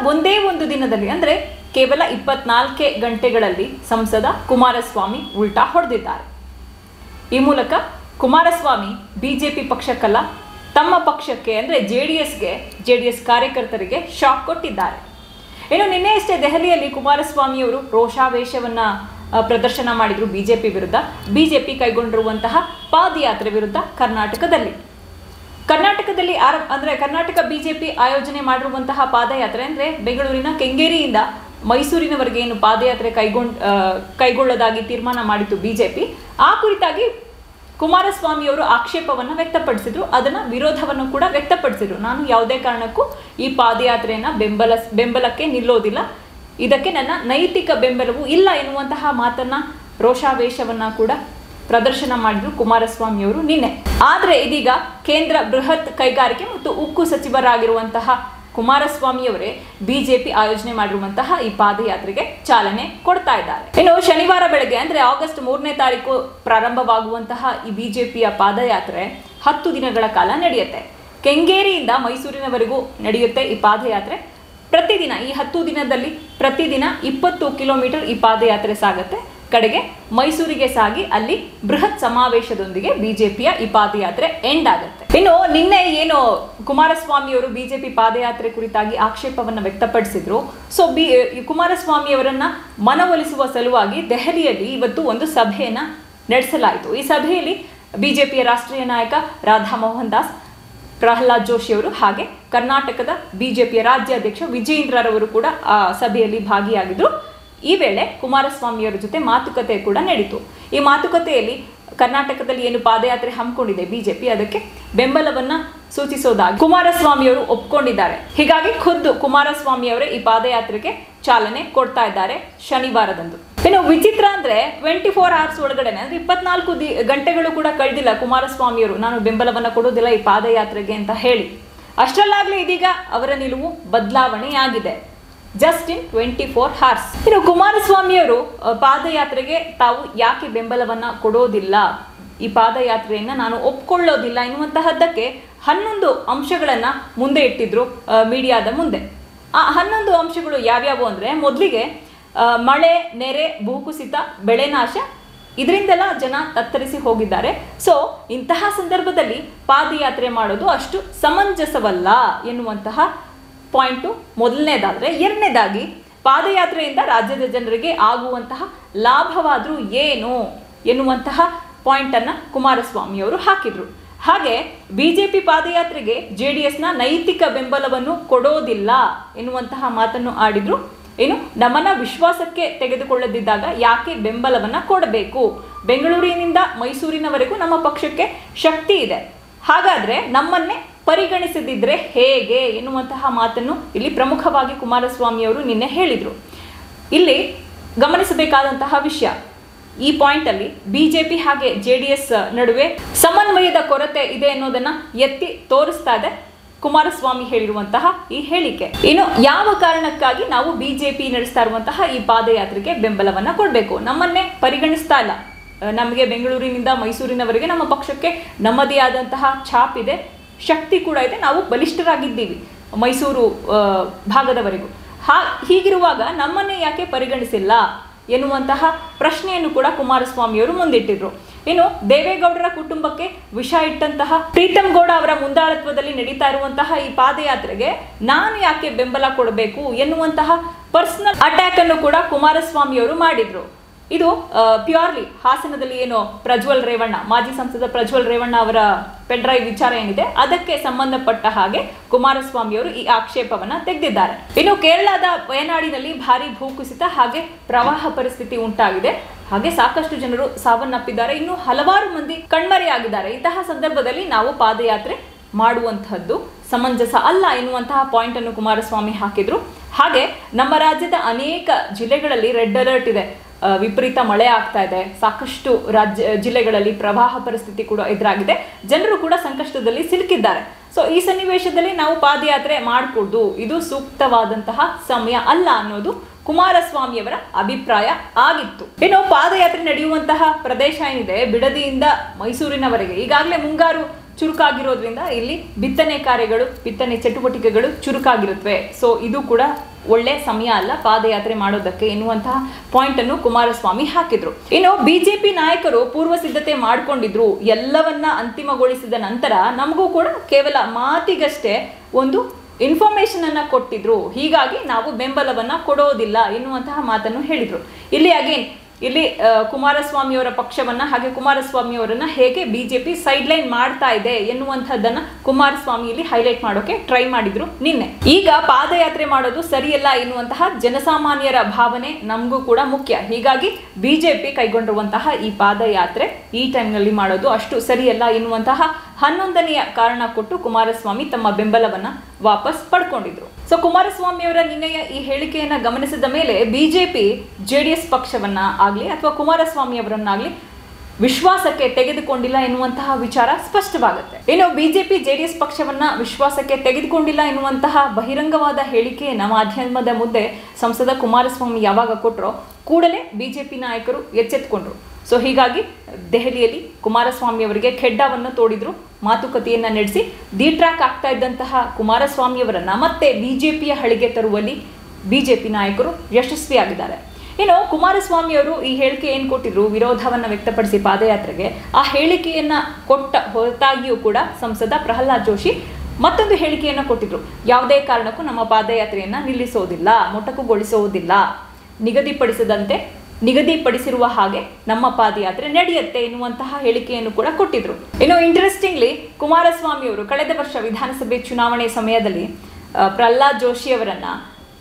ಒಂದೇ ಒಂದು ದಿನದಲ್ಲಿ ಅಂದರೆ ಕೇವಲ 24 ಗಂಟೆಗಳಲ್ಲಿ ಸಂಸದ ಕುಮಾರಸ್ವಾಮಿ ಉಲ್ಟಾ ಹೊಡೆದಿದ್ದಾರೆ. ಈ ಮೂಲಕ ಕುಮಾರಸ್ವಾಮಿ ಬಿಜೆಪಿ ಪಕ್ಷಕ್ಕಲ್ಲ, ತಮ್ಮ ಪಕ್ಷಕ್ಕೆ ಅಂದರೆ ಜೆಡಿಎಸ್ ಕಾರ್ಯಕರ್ತರಿಗೆ ಶಾಕ್ ಕೊಟ್ಟಿದ್ದಾರೆ. ಇನ್ನು ನಿನ್ನೆಯಷ್ಟೇ ದೆಹಲಿಯಲ್ಲಿ ಕುಮಾರಸ್ವಾಮಿಯವರು ರೋಷಾವೇಶವನ್ನ ಪ್ರದರ್ಶನ ಮಾಡಿದ್ರು ಬಿಜೆಪಿ ವಿರುದ್ಧ. ಬಿಜೆಪಿ ಕೈಗೊಂಡಿರುವಂತಹ ಪಾದಯಾತ್ರೆ ವಿರುದ್ಧ ಕರ್ನಾಟಕದಲ್ಲಿ ಅಂದರೆ ಕರ್ನಾಟಕ ಬಿಜೆಪಿ ಆಯೋಜನೆ ಮಾಡಿರುವಂತಹ ಪಾದಯಾತ್ರೆ ಅಂದರೆ ಬೆಂಗಳೂರಿನ ಕೆಂಗೇರಿಯಿಂದ ಮೈಸೂರಿನವರೆಗೆ ಏನು ಪಾದಯಾತ್ರೆ ಕೈಗೊಳ್ಳೋದಾಗಿ ತೀರ್ಮಾನ ಮಾಡಿತ್ತು ಬಿಜೆಪಿ. ಆ ಕುರಿತಾಗಿ ಕುಮಾರಸ್ವಾಮಿಯವರು ಆಕ್ಷೇಪವನ್ನು ವ್ಯಕ್ತಪಡಿಸಿದ್ರು, ಅದನ್ನ ವಿರೋಧವನ್ನು ಕೂಡ ವ್ಯಕ್ತಪಡಿಸಿದ್ರು. ನಾನು ಯಾವುದೇ ಕಾರಣಕ್ಕೂ ಈ ಪಾದಯಾತ್ರೆಯನ್ನ ಬೆಂಬಲಕ್ಕೆ ನಿಲ್ಲೋದಿಲ್ಲ, ಇದಕ್ಕೆ ನನ್ನ ನೈತಿಕ ಬೆಂಬಲವೂ ಇಲ್ಲ ಎನ್ನುವಂತಹ ಮಾತನ್ನ ರೋಷಾವೇಶವನ್ನ ಕೂಡ ಪ್ರದರ್ಶನ ಮಾಡಿದ್ರು ಕುಮಾರಸ್ವಾಮಿಯವರು ನಿನ್ನೆ. ಆದರೆ ಇದೀಗ ಕೇಂದ್ರ ಬೃಹತ್ ಕೈಗಾರಿಕೆ ಮತ್ತು ಉಕ್ಕು ಸಚಿವರಾಗಿರುವಂತಹ ಕುಮಾರಸ್ವಾಮಿಯವರೇ ಬಿಜೆಪಿ ಆಯೋಜನೆ ಮಾಡಿರುವಂತಹ ಈ ಪಾದಯಾತ್ರೆಗೆ ಚಾಲನೆ ಕೊಡ್ತಾ ಇದ್ದಾರೆ. ಇನ್ನು ಶನಿವಾರ ಬೆಳಗ್ಗೆ ಅಂದ್ರೆ ಆಗಸ್ಟ್ 3ನೇ ತಾರೀಕು ಪ್ರಾರಂಭವಾಗುವಂತಹ ಈ ಬಿಜೆಪಿಯ ಪಾದಯಾತ್ರೆ 10 ದಿನಗಳ ಕಾಲ ನಡೆಯುತ್ತೆ. ಕೆಂಗೇರಿಯಿಂದ ಮೈಸೂರಿನವರೆಗೂ ನಡೆಯುತ್ತೆ ಈ ಪಾದಯಾತ್ರೆ. ಪ್ರತಿದಿನ ಈ 10 ದಿನದಲ್ಲಿ ಪ್ರತಿದಿನ 20 ಕಿಲೋಮೀಟರ್ ಈ ಪಾದಯಾತ್ರೆ ಸಾಗುತ್ತೆ. ಕಡೆಗೆ ಮೈಸೂರಿಗೆ ಸಾಗಿ ಅಲ್ಲಿ ಬೃಹತ್ ಸಮಾವೇಶದೊಂದಿಗೆ ಬಿಜೆಪಿಯ ಈ ಪಾದಯಾತ್ರೆ ಎಂಡ್ ಆಗುತ್ತೆ. ಇನ್ನು ನಿನ್ನೆ ಏನು ಕುಮಾರಸ್ವಾಮಿಯವರು ಬಿಜೆಪಿ ಪಾದಯಾತ್ರೆ ಕುರಿತಾಗಿ ಆಕ್ಷೇಪವನ್ನು ವ್ಯಕ್ತಪಡಿಸಿದ್ರು. ಸೊ ಕುಮಾರಸ್ವಾಮಿ ಅವರನ್ನ ಮನವೊಲಿಸುವ ಸಲುವಾಗಿ ದೆಹಲಿಯಲ್ಲಿ ಇವತ್ತು ಒಂದು ಸಭೆಯನ್ನ ನಡೆಸಲಾಯಿತು. ಈ ಸಭೆಯಲ್ಲಿ ಬಿಜೆಪಿಯ ರಾಷ್ಟ್ರೀಯ ನಾಯಕ ರಾಧಾ ಮೋಹನ್ ದಾಸ್, ಪ್ರಹ್ಲಾದ್ ಜೋಶಿ ಅವರು ಹಾಗೆ ಕರ್ನಾಟಕದ ಬಿಜೆಪಿಯ ರಾಜ್ಯಾಧ್ಯಕ್ಷ ವಿಜಯೇಂದ್ರರವರು ಕೂಡ ಆ ಸಭೆಯಲ್ಲಿ ಭಾಗಿಯಾಗಿದ್ರು. ಈ ವೇಳೆ ಕುಮಾರಸ್ವಾಮಿಯವರ ಜೊತೆ ಮಾತುಕತೆ ಕೂಡ ನಡೆಯಿತು. ಈ ಮಾತುಕತೆಯಲ್ಲಿ ಕರ್ನಾಟಕದಲ್ಲಿ ಏನು ಪಾದಯಾತ್ರೆ ಹಮ್ಮಿಕೊಂಡಿದೆ ಬಿಜೆಪಿ, ಅದಕ್ಕೆ ಬೆಂಬಲವನ್ನ ಸೂಚಿಸೋದಾಗಿ ಕುಮಾರಸ್ವಾಮಿಯವರು ಒಪ್ಕೊಂಡಿದ್ದಾರೆ. ಹೀಗಾಗಿ ಖುದ್ದು ಕುಮಾರಸ್ವಾಮಿಯವರೇ ಈ ಪಾದಯಾತ್ರೆಗೆ ಚಾಲನೆ ಕೊಡ್ತಾ ಇದ್ದಾರೆ ಶನಿವಾರದಂದು. ಇನ್ನು ವಿಚಿತ್ರ ಅಂದ್ರೆ 24 ಅವರ್ಸ್ ಒಳಗಡೆ ಅಂದ್ರೆ 24 ಗಂಟೆಗಳು ಕೂಡ ಕಳೆದಿಲ್ಲ ಕುಮಾರಸ್ವಾಮಿಯವರು ನಾನು ಬೆಂಬಲವನ್ನ ಕೊಡೋದಿಲ್ಲ ಈ ಪಾದಯಾತ್ರೆಗೆ ಅಂತ ಹೇಳಿ. ಅಷ್ಟರಲ್ಲಾಗ್ಲೇ ಇದೀಗ ಅವರ ನಿಲುವು ಬದಲಾವಣೆಯಾಗಿದೆ. Just in 24 hours. ಇನ್ನು ಕುಮಾರಸ್ವಾಮಿಯವರು ಪಾದಯಾತ್ರೆಗೆ ತಾವು ಯಾಕೆ ಬೆಂಬಲವನ್ನ ಕೊಡೋದಿಲ್ಲ, ಈ ಪಾದಯಾತ್ರೆಯನ್ನ ನಾನು ಒಪ್ಕೊಳ್ಳೋದಿಲ್ಲ ಎನ್ನುವಂತಹದ್ದಕ್ಕೆ 11 ಅಂಶಗಳನ್ನ ಮುಂದೆ ಇಟ್ಟಿದ್ರು ಮೀಡಿಯಾದ ಮುಂದೆ. ಆ 11 ಅಂಶಗಳು ಯಾವ್ಯಾವು ಅಂದ್ರೆ, ಮೊದಲಿಗೆ ಮಳೆ, ನೆರೆ, ಭೂಕುಸಿತ, ಬೆಳೆ ನಾಶ, ಇದರಿಂದೆಲ್ಲ ಜನ ತತ್ತರಿಸಿ ಹೋಗಿದ್ದಾರೆ. ಸೊ ಇಂತಹ ಸಂದರ್ಭದಲ್ಲಿ ಪಾದಯಾತ್ರೆ ಮಾಡೋದು ಅಷ್ಟು ಸಮಂಜಸವಲ್ಲ ಎನ್ನುವಂತಹ ಪಾಯಿಂಟು ಮೊದಲನೇದಾದ್ರೆ, ಎರಡನೇದಾಗಿ ಪಾದಯಾತ್ರೆಯಿಂದ ರಾಜ್ಯದ ಜನರಿಗೆ ಆಗುವಂತಹ ಲಾಭವಾದ್ರೂ ಏನು ಎನ್ನುವಂತಹ ಪಾಯಿಂಟ್ ಅನ್ನ ಕುಮಾರಸ್ವಾಮಿಯವರು ಹಾಕಿದ್ರು. ಹಾಗೆ ಬಿಜೆಪಿ ಪಾದಯಾತ್ರೆಗೆ ಜೆಡಿಎಸ್ನ ನೈತಿಕ ಬೆಂಬಲವನ್ನು ಕೊಡೋದಿಲ್ಲ ಎನ್ನುವಂತಹ ಮಾತನ್ನು ಆಡಿದ್ರು. ಏನು, ನಮ್ಮನ್ನ ವಿಶ್ವಾಸಕ್ಕೆ ತೆಗೆದುಕೊಳ್ಳದಿದ್ದಾಗ ಯಾಕೆ ಬೆಂಬಲವನ್ನ ಕೊಡಬೇಕು, ಬೆಂಗಳೂರಿನಿಂದ ಮೈಸೂರಿನವರೆಗೂ ನಮ್ಮ ಪಕ್ಷಕ್ಕೆ ಶಕ್ತಿ ಇದೆ, ಹಾಗಾದ್ರೆ ನಮ್ಮನ್ನೇ ಪರಿಗಣಿಸದಿದ್ರೆ ಹೇಗೆ ಎನ್ನುವಂತಹ ಮಾತನ್ನು ಇಲ್ಲಿ ಪ್ರಮುಖವಾಗಿ ಕುಮಾರಸ್ವಾಮಿಯವರು ನಿನ್ನೆ ಹೇಳಿದರು. ಇಲ್ಲಿ ಗಮನಿಸಬೇಕಾದಂತಹ ವಿಷಯ, ಈ ಪಾಯಿಂಟ್ ಅಲ್ಲಿ ಬಿಜೆಪಿ ಹಾಗೆ ಜೆಡಿಎಸ್ ನಡುವೆ ಸಮನ್ವಯದ ಕೊರತೆ ಇದೆ ಅನ್ನೋದನ್ನ ಎತ್ತಿ ತೋರಿಸ್ತಾ ಇದೆ ಕುಮಾರಸ್ವಾಮಿ ಹೇಳಿರುವಂತಹ ಈ ಹೇಳಿಕೆ. ಇನ್ನು ಯಾವ ಕಾರಣಕ್ಕಾಗಿ ನಾವು ಬಿಜೆಪಿ ನಡೆಸ್ತಾ ಇರುವಂತಹ ಈ ಪಾದಯಾತ್ರೆಗೆ ಬೆಂಬಲವನ್ನ ಕೊಡಬೇಕು, ನಮ್ಮನ್ನೇ ಪರಿಗಣಿಸ್ತಾ ಇಲ್ಲ, ನಮಗೆ ಬೆಂಗಳೂರಿನಿಂದ ಮೈಸೂರಿನವರೆಗೆ ನಮ್ಮ ಪಕ್ಷಕ್ಕೆ ನಮ್ಮದೇ ಆದಂತಹ ಛಾಪ್ ಇದೆ, ಶಕ್ತಿ ಕೂಡ ಇದೆ, ನಾವು ಬಲಿಷ್ಠರಾಗಿದ್ದೀವಿ ಮೈಸೂರು ಭಾಗದವರೆಗೂ. ಹೀಗಿರುವಾಗ ನಮ್ಮನ್ನೇ ಯಾಕೆ ಪರಿಗಣಿಸಿಲ್ಲ ಎನ್ನುವಂತಹ ಪ್ರಶ್ನೆಯನ್ನು ಕೂಡ ಕುಮಾರಸ್ವಾಮಿಯವರು ಮುಂದಿಟ್ಟಿದ್ರು. ಇನ್ನು ದೇವೇಗೌಡರ ಕುಟುಂಬಕ್ಕೆ ವಿಷ ಇಟ್ಟಂತಹ ಪ್ರೀತಮ್ ಗೌಡ ಅವರ ಮುಂದಾಳತ್ವದಲ್ಲಿ ನಡೀತಾ ಇರುವಂತಹ ಈ ಪಾದಯಾತ್ರೆಗೆ ನಾನು ಯಾಕೆ ಬೆಂಬಲ ಕೊಡಬೇಕು ಎನ್ನುವಂತಹ ಪರ್ಸನಲ್ ಅಟ್ಯಾಕ್ ಅನ್ನು ಕೂಡ ಕುಮಾರಸ್ವಾಮಿಯವರು ಮಾಡಿದ್ರು. ಇದು ಪ್ಯೂರ್ಲಿ ಹಾಸನದಲ್ಲಿ ಏನು ಪ್ರಜ್ವಲ್ ರೇವಣ್ಣ, ಮಾಜಿ ಸಂಸದ ಪ್ರಜ್ವಲ್ ರೇವಣ್ಣ ಅವರ ಪೆನ್ಡ್ರೈವ್ ವಿಚಾರ ಏನಿದೆ ಅದಕ್ಕೆ ಸಂಬಂಧಪಟ್ಟ ಹಾಗೆ ಕುಮಾರಸ್ವಾಮಿಯವರು ಈ ಆಕ್ಷೇಪವನ್ನ ತೆಗೆದಿದ್ದಾರೆ. ಇನ್ನು ಕೇರಳದ ವಯನಾಡಿನಲ್ಲಿ ಭಾರಿ ಭೂಕುಸಿತ ಹಾಗೆ ಪ್ರವಾಹ ಪರಿಸ್ಥಿತಿ ಉಂಟಾಗಿದೆ, ಹಾಗೆ ಸಾಕಷ್ಟು ಜನರು ಸಾವನ್ನಪ್ಪಿದ್ದಾರೆ, ಇನ್ನು ಹಲವಾರು ಮಂದಿ ಕಣ್ಮರೆಯಾಗಿದ್ದಾರೆ. ಇಂತಹ ಸಂದರ್ಭದಲ್ಲಿ ನಾವು ಪಾದಯಾತ್ರೆ ಮಾಡುವಂತಹದ್ದು ಸಮಂಜಸ ಅಲ್ಲ ಎನ್ನುವಂತಹ ಪಾಯಿಂಟ್ ಅನ್ನು ಕುಮಾರಸ್ವಾಮಿ ಹಾಕಿದ್ರು. ಹಾಗೆ ನಮ್ಮ ರಾಜ್ಯದ ಅನೇಕ ಜಿಲ್ಲೆಗಳಲ್ಲಿ ರೆಡ್ ಅಲರ್ಟ್ ಇದೆ, ವಿಪರೀತ ಮಳೆ ಆಗ್ತಾ ಇದೆ, ಸಾಕಷ್ಟು ಜಿಲ್ಲೆಗಳಲ್ಲಿ ಪ್ರವಾಹ ಪರಿಸ್ಥಿತಿ ಕೂಡ ಎದುರಾಗಿದೆ, ಜನರು ಕೂಡ ಸಂಕಷ್ಟದಲ್ಲಿ ಸಿಲುಕಿದ್ದಾರೆ. ಸೊ ಈ ಸನ್ನಿವೇಶದಲ್ಲಿ ನಾವು ಪಾದಯಾತ್ರೆ ಮಾಡಕೂಡದು, ಇದು ಸೂಕ್ತವಾದಂತಹ ಸಮಯ ಅಲ್ಲ ಅನ್ನೋದು ಕುಮಾರಸ್ವಾಮಿಯವರ ಅಭಿಪ್ರಾಯ ಆಗಿತ್ತು. ಇನ್ನು ಪಾದಯಾತ್ರೆ ನಡೆಯುವಂತಹ ಪ್ರದೇಶ ಏನಿದೆ ಬಿಡದಿಯಿಂದ ಮೈಸೂರಿನವರೆಗೆ ಈಗಾಗಲೇ ಮುಂಗಾರು ಚುರುಕಾಗಿರೋದ್ರಿಂದ ಇಲ್ಲಿ ಬಿತ್ತನೆ ಕಾರ್ಯಗಳು, ಬಿತ್ತನೆ ಚಟುವಟಿಕೆಗಳು ಚುರುಕಾಗಿರುತ್ತವೆ. ಸೊ ಇದು ಕೂಡ ಒಳ್ಳೆ ಸಮಯ ಅಲ್ಲ ಪಾದಯಾತ್ರೆ ಮಾಡೋದಕ್ಕೆ ಎನ್ನುವಂತಹ ಪಾಯಿಂಟ್ ಅನ್ನು ಕುಮಾರಸ್ವಾಮಿ ಹಾಕಿದ್ರು. ಇನ್ನು ಬಿಜೆಪಿ ನಾಯಕರು ಪೂರ್ವ ಸಿದ್ಧತೆ ಮಾಡ್ಕೊಂಡಿದ್ರು. ಎಲ್ಲವನ್ನ ಅಂತಿಮಗೊಳಿಸಿದ ನಂತರ ನಮಗೂ ಕೂಡ ಕೇವಲ ಮಾತಿಗಷ್ಟೇ ಒಂದು ಇನ್ಫಾರ್ಮೇಶನ್ ಅನ್ನ ಕೊಟ್ಟಿದ್ರು, ಹೀಗಾಗಿ ನಾವು ಬೆಂಬಲವನ್ನ ಕೊಡೋದಿಲ್ಲ ಎನ್ನುವಂತಹ ಮಾತನ್ನು ಹೇಳಿದ್ರು. ಇಲ್ಲಿ ಕುಮಾರಸ್ವಾಮಿ ಅವರ ಪಕ್ಷವನ್ನ ಹಾಗೆ ಕುಮಾರಸ್ವಾಮಿ ಅವರನ್ನ ಹೇಗೆ ಬಿಜೆಪಿ ಸೈಡ್ ಲೈನ್ ಮಾಡ್ತಾ ಇದೆ ಎನ್ನುವಂಥದ್ದನ್ನ ಕುಮಾರಸ್ವಾಮಿ ಇಲ್ಲಿ ಹೈಲೈಟ್ ಮಾಡೋಕೆ ಟ್ರೈ ಮಾಡಿದ್ರು ನಿನ್ನೆ. ಈಗ ಪಾದಯಾತ್ರೆ ಮಾಡೋದು ಸರಿಯಲ್ಲ ಎನ್ನುವಂತಹ ಜನಸಾಮಾನ್ಯರ ಭಾವನೆ ನಮಗೂ ಕೂಡ ಮುಖ್ಯ. ಹೀಗಾಗಿ ಬಿಜೆಪಿ ಕೈಗೊಂಡಿರುವಂತಹ ಈ ಪಾದಯಾತ್ರೆ ಈ ಟೈಮ್ನಲ್ಲಿ ಮಾಡೋದು ಅಷ್ಟು ಸರಿಯಲ್ಲ ಎನ್ನುವಂತಹ 11ನೆಯ ಕಾರಣ ಕೊಟ್ಟು ಕುಮಾರಸ್ವಾಮಿ ತಮ್ಮ ಬೆಂಬಲವನ್ನ ವಾಪಸ್ ಪಡ್ಕೊಂಡಿದ್ರು. ಸೊ ಕುಮಾರಸ್ವಾಮಿ ಅವರ ನಿನ್ನೆಯ ಈ ಹೇಳಿಕೆಯನ್ನ ಗಮನಿಸಿದ ಮೇಲೆ ಬಿಜೆಪಿ ಜೆಡಿಎಸ್ ಪಕ್ಷವನ್ನ ಆಗ್ಲಿ ಅಥವಾ ಕುಮಾರಸ್ವಾಮಿ ಅವರನ್ನಾಗ್ಲಿ ವಿಶ್ವಾಸಕ್ಕೆ ತೆಗೆದುಕೊಂಡಿಲ್ಲ ಎನ್ನುವಂತಹ ವಿಚಾರ ಸ್ಪಷ್ಟವಾಗುತ್ತೆ. ಇನ್ನು ಬಿಜೆಪಿ ಜೆಡಿಎಸ್ ಪಕ್ಷವನ್ನ ವಿಶ್ವಾಸಕ್ಕೆ ತೆಗೆದುಕೊಂಡಿಲ್ಲ ಎನ್ನುವಂತಹ ಬಹಿರಂಗವಾದ ಹೇಳಿಕೆಯನ್ನ ಮಾಧ್ಯಮದ ಮುಂದೆ ಸಂಸದ ಕುಮಾರಸ್ವಾಮಿ ಯಾವಾಗ ಕೊಟ್ಟರೋ ಕೂಡಲೇ ಬಿಜೆಪಿ ನಾಯಕರು ಎಚ್ಚೆತ್ತುಕೊಂಡ್ರು. ಸೊ ಹೀಗಾಗಿ ದೆಹಲಿಯಲ್ಲಿ ಕುಮಾರಸ್ವಾಮಿ ಅವರಿಗೆ ಖೆಡ್ಡಾವನ್ನು ತೋಡಿದ್ರು, ಮಾತುಕತೆಯನ್ನ ನಡೆಸಿ ಡಿಟ್ರಾಕ್ ಆಗ್ತಾ ಇದ್ದಂತಹ ಕುಮಾರಸ್ವಾಮಿ ಅವರನ್ನ ಮತ್ತೆ ಬಿಜೆಪಿಯ ಹಳಿಗೆ ತರುವಲ್ಲಿ ಬಿಜೆಪಿ ನಾಯಕರು ಯಶಸ್ವಿಯಾಗಿದ್ದಾರೆ. ಇನ್ನು ಕುಮಾರಸ್ವಾಮಿ ಅವರು ಈ ಹೇಳಿಕೆ ಏನು ಕೊಟ್ಟಿದ್ರು, ವಿರೋಧವನ್ನ ವ್ಯಕ್ತಪಡಿಸಿ ಪಾದಯಾತ್ರೆಗೆ, ಆ ಹೇಳಿಕೆಯನ್ನ ಕೊಟ್ಟ ಹೊರತಾಗಿಯೂ ಕೂಡ ಸಂಸದ ಪ್ರಹ್ಲಾದ್ ಜೋಶಿ ಮತ್ತೊಂದು ಹೇಳಿಕೆಯನ್ನು ಕೊಟ್ಟಿದ್ರು. ಯಾವುದೇ ಕಾರಣಕ್ಕೂ ನಮ್ಮ ಪಾದಯಾತ್ರೆಯನ್ನ ನಿಲ್ಲಿಸೋದಿಲ್ಲ, ಮೊಟಕುಗೊಳಿಸುವುದಿಲ್ಲ, ನಿಗದಿಪಡಿಸಿರುವ ಹಾಗೆ ನಮ್ಮ ಪಾದಯಾತ್ರೆ ನಡೆಯುತ್ತೆ ಎನ್ನುವಂತಹ ಹೇಳಿಕೆಯನ್ನು ಕೂಡ ಕೊಟ್ಟಿದ್ರು. ಇನ್ನು ಇಂಟ್ರೆಸ್ಟಿಂಗ್ಲಿ ಕುಮಾರಸ್ವಾಮಿ ಅವರು ಕಳೆದ ವರ್ಷ ವಿಧಾನಸಭೆ ಚುನಾವಣೆ ಸಮಯದಲ್ಲಿ ಪ್ರಹ್ಲಾದ್ ಜೋಶಿ ಅವರನ್ನ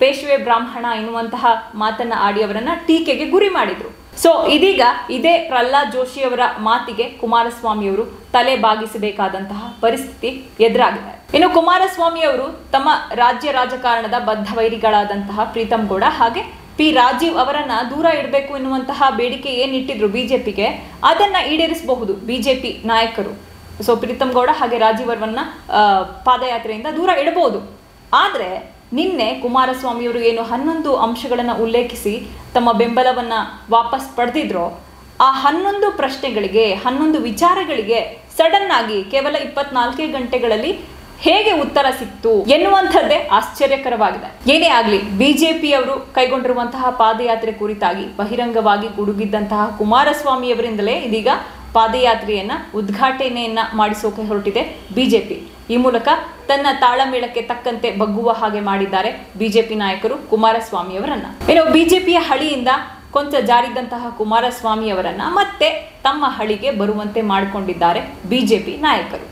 ಪೇಶ್ವೆ ಬ್ರಾಹ್ಮಣ ಎನ್ನುವಂತಹ ಮಾತನ್ನ ಆಡಿ ಅವರನ್ನ ಟೀಕೆಗೆ ಗುರಿ ಮಾಡಿದ್ರು. ಸೊ ಇದೀಗ ಇದೇ ಪ್ರಹ್ಲಾದ್ ಜೋಶಿ ಅವರ ಮಾತಿಗೆ ಕುಮಾರಸ್ವಾಮಿ ಅವರು ತಲೆ ಬಾಗಿಸಬೇಕಾದಂತಹ ಪರಿಸ್ಥಿತಿ ಎದುರಾಗಿದೆ. ಇನ್ನು ಕುಮಾರಸ್ವಾಮಿ ಅವರು ತಮ್ಮ ರಾಜ್ಯ ರಾಜಕಾರಣದ ಬದ್ಧ ವೈರಿಗಳಾದಂತಹ ಪ್ರೀತಮ್ ಗೌಡ ಹಾಗೆ ಪಿ ರಾಜೀವ್ ಅವರನ್ನ ದೂರ ಇಡಬೇಕು ಎನ್ನುವಂತಹ ಬೇಡಿಕೆ ಏನಿಟ್ಟಿದ್ರು ಬಿಜೆಪಿಗೆ, ಅದನ್ನ ಈಡೇರಿಸಬಹುದು ಬಿಜೆಪಿ ನಾಯಕರು. ಸೊ ಪ್ರೀತಮ್ ಗೌಡ ಹಾಗೆ ರಾಜೀವ್ ಅವರನ್ನ ಪಾದಯಾತ್ರೆಯಿಂದ ದೂರ ಇಡಬಹುದು. ಆದ್ರೆ ನಿನ್ನೆ ಕುಮಾರಸ್ವಾಮಿ ಅವರು ಏನು 11 ಅಂಶಗಳನ್ನ ಉಲ್ಲೇಖಿಸಿ ತಮ್ಮ ಬೆಂಬಲವನ್ನ ವಾಪಸ್ ಪಡೆದಿದ್ರೋ, ಆ 11 ಪ್ರಶ್ನೆಗಳಿಗೆ 11 ವಿಚಾರಗಳಿಗೆ ಸಡನ್ ಆಗಿ ಕೇವಲ 24 ಗಂಟೆಗಳಲ್ಲಿ ಹೇಗೆ ಉತ್ತರ ಸಿಕ್ತು ಎನ್ನುವಂಥದ್ದೇ ಆಶ್ಚರ್ಯಕರವಾಗಿದೆ. ಏನೇ ಆಗ್ಲಿ ಬಿಜೆಪಿ ಅವರು ಕೈಗೊಂಡಿರುವಂತಹ ಪಾದಯಾತ್ರೆ ಕುರಿತಾಗಿ ಬಹಿರಂಗವಾಗಿ ಗುಡುಗಿದ್ದಂತಹ ಕುಮಾರಸ್ವಾಮಿ ಅವರಿಂದಲೇ ಇದೀಗ ಪಾದಯಾತ್ರೆಯನ್ನ ಉದ್ಘಾಟನೆಯನ್ನ ಮಾಡಿಸೋಕೆ ಹೊರಟಿದೆ ಬಿಜೆಪಿ. ಈ ಮೂಲಕ ತನ್ನ ತಾಳಮೇಳಕ್ಕೆ ತಕ್ಕಂತೆ ಬಗ್ಗುವ ಹಾಗೆ ಮಾಡಿದ್ದಾರೆ ಬಿಜೆಪಿ ನಾಯಕರು ಕುಮಾರಸ್ವಾಮಿ ಅವರನ್ನ. ಇನ್ನು ಬಿಜೆಪಿಯ ಹಳಿಯಿಂದ ಕೊಂಚ ಜಾರಿದ್ದಂತಹ ಕುಮಾರಸ್ವಾಮಿ ಅವರನ್ನ ಮತ್ತೆ ತಮ್ಮ ಹಳಿಗೆ ಬರುವಂತೆ ಮಾಡಿಕೊಂಡಿದ್ದಾರೆ ಬಿಜೆಪಿ ನಾಯಕರು.